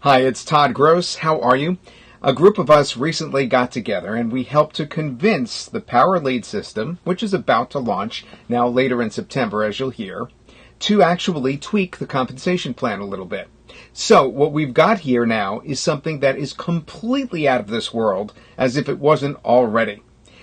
Hi, it's Todd Gross. How are you? A group of us recently got together and we helped to convince the Power Lead system, which is about to launch now later in September, as you'll hear, to actually tweak the compensation plan a little bit. So what we've got here now is something that is completely out of this world, as if it wasn't already.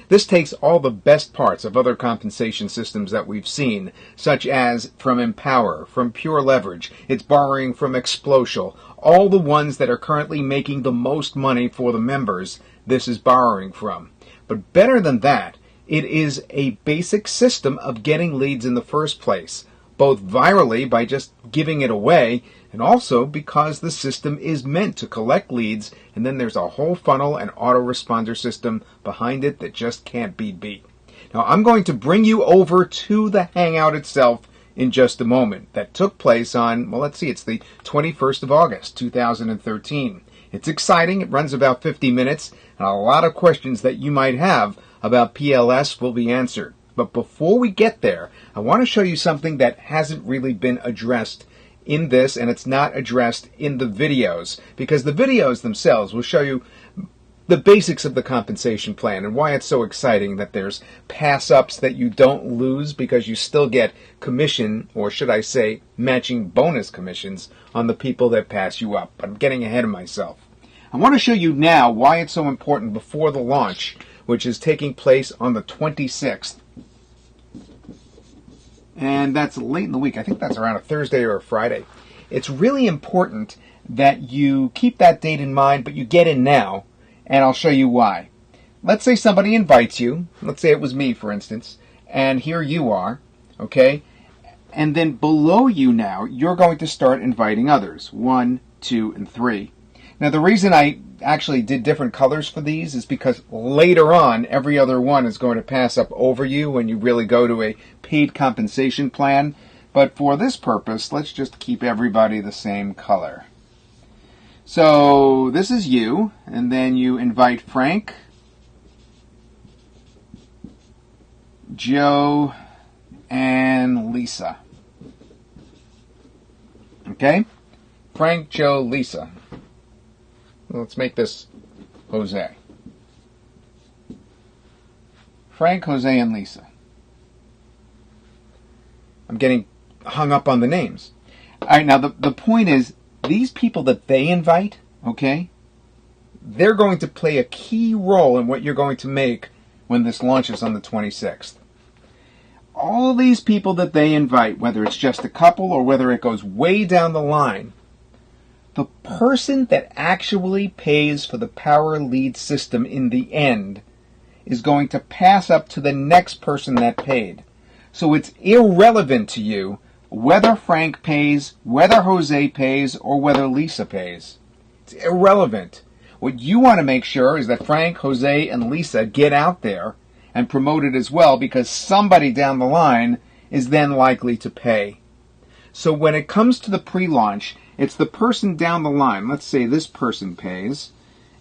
This takes all the best parts of other compensation systems that we've seen, such as from Empower, from Pure Leverage, it's borrowing from Explocial, all the ones that are currently making the most money for the members, this is borrowing from. But better than that, it is a basic system of getting leads in the first place, both virally by just giving it away, and also because the system is meant to collect leads, and then there's a whole funnel and autoresponder system behind it that just can't be beat. Now, I'm going to bring you over to the Hangout itself in just a moment. That took place on, well, let's see, it's the 21st of August, 2013. It's exciting. It runs about 50 minutes, and a lot of questions that you might have about PLS will be answered. But before we get there, I want to show you something that hasn't really been addressed in this, and it's not addressed in the videos, because the videos themselves will show you the basics of the compensation plan and why it's so exciting that there's pass-ups that you don't lose because you still get commission, or should I say matching bonus commissions on the people that pass you up. But I'm getting ahead of myself. I want to show you now why it's so important before the launch, which is taking place on the 26th. And that's late in the week. I think that's around a Thursday or a Friday. It's really important that you keep that date in mind, but you get in now, and I'll show you why. Let's say somebody invites you. Let's say it was me, for instance, and here you are, okay? And then below you now, you're going to start inviting others. 1, 2, and 3. Now, the reason I actually did different colors for these is because later on, every other one is going to pass up over you when you really go to a paid compensation plan. But for this purpose, let's just keep everybody the same color. So this is you, and then you invite Frank, Joe, and Lisa. Okay? Frank, Joe, Lisa. Let's make this Jose. Frank, Jose, and Lisa. I'm getting hung up on the names. All right, now the point is, these people that they invite, okay, they're going to play a key role in what you're going to make when this launches on the 26th. All these people that they invite, whether it's just a couple or whether it goes way down the line, the person that actually pays for the Power Lead system in the end is going to pass up to the next person that paid. So it's irrelevant to you whether Frank pays, whether Jose pays, or whether Lisa pays. It's irrelevant. What you want to make sure is that Frank, Jose, and Lisa get out there and promote it as well, because somebody down the line is then likely to pay. So when it comes to the pre-launch, it's the person down the line. Let's say this person pays,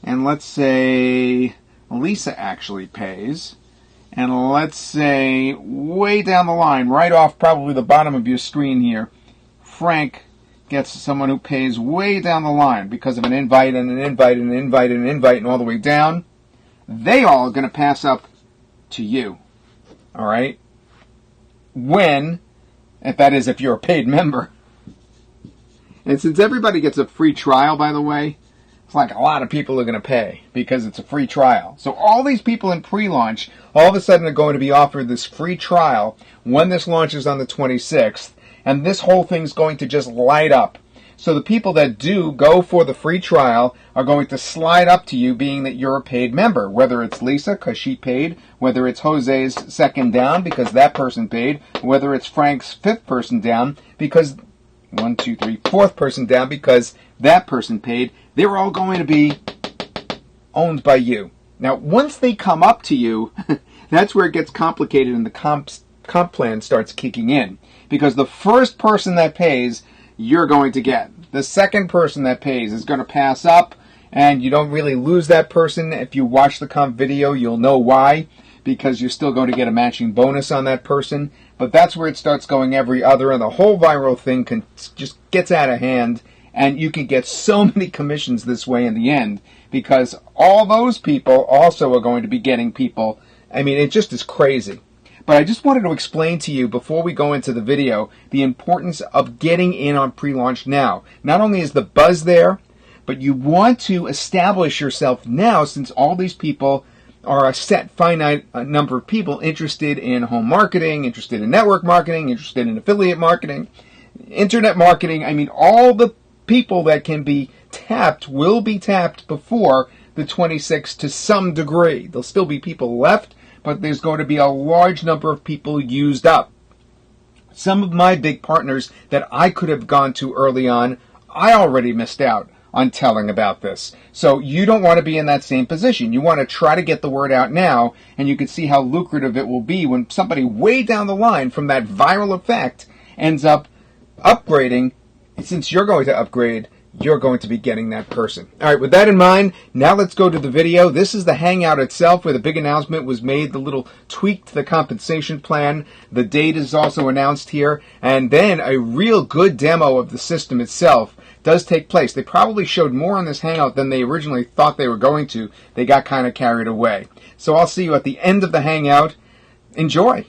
and let's say Lisa actually pays, and let's say way down the line, right off probably the bottom of your screen here, Frank gets someone who pays way down the line because of an invite and an invite and an invite and an invite and all the way down. They all are going to pass up to you. All right? When, if that is if you're a paid member. And since everybody gets a free trial, by the way, it's like a lot of people are going to pay because it's a free trial. So all these people in pre-launch all of a sudden are going to be offered this free trial when this launches on the 26th, and this whole thing's going to just light up. So the people that do go for the free trial are going to slide up to you, being that you're a paid member, whether it's Lisa because she paid, whether it's Jose's second down because that person paid, whether it's Frank's fifth person down because fourth person down because that person paid. They're all going to be owned by you. Now, once they come up to you, that's where it gets complicated and the comp plan starts kicking in. Because the first person that pays, you're going to get. The second person that pays is going to pass up, and you don't really lose that person. If you watch the comp video, you'll know why, because you're still going to get a matching bonus on that person. But that's where it starts going every other, and the whole viral thing just gets out of hand, And you can get so many commissions this way in the end, because all those people also are going to be getting people. I mean, it just is crazy. But I just wanted to explain to you, before we go into the video, the importance of getting in on pre-launch now. Not only is the buzz there, but you want to establish yourself now, since all these people are a set finite number of people interested in home marketing, interested in network marketing, interested in affiliate marketing, internet marketing. I mean, all the people that can be tapped will be tapped before the 26th to some degree. There'll still be people left, but there's going to be a large number of people used up. Some of my big partners that I could have gone to early on, I already missed out on telling about this. So you don't want to be in that same position. You want to try to get the word out now, and you can see how lucrative it will be when somebody way down the line from that viral effect ends up upgrading. Since you're going to upgrade, you're going to be getting that person. All right, with that in mind, now let's go to the video. This is the Hangout itself, where the big announcement was made, the little tweak to the compensation plan. The date is also announced here, and then a real good demo of the system itself does take place. They probably showed more on this Hangout than they originally thought they were going to. They got kind of carried away. So I'll see you at the end of the Hangout. Enjoy.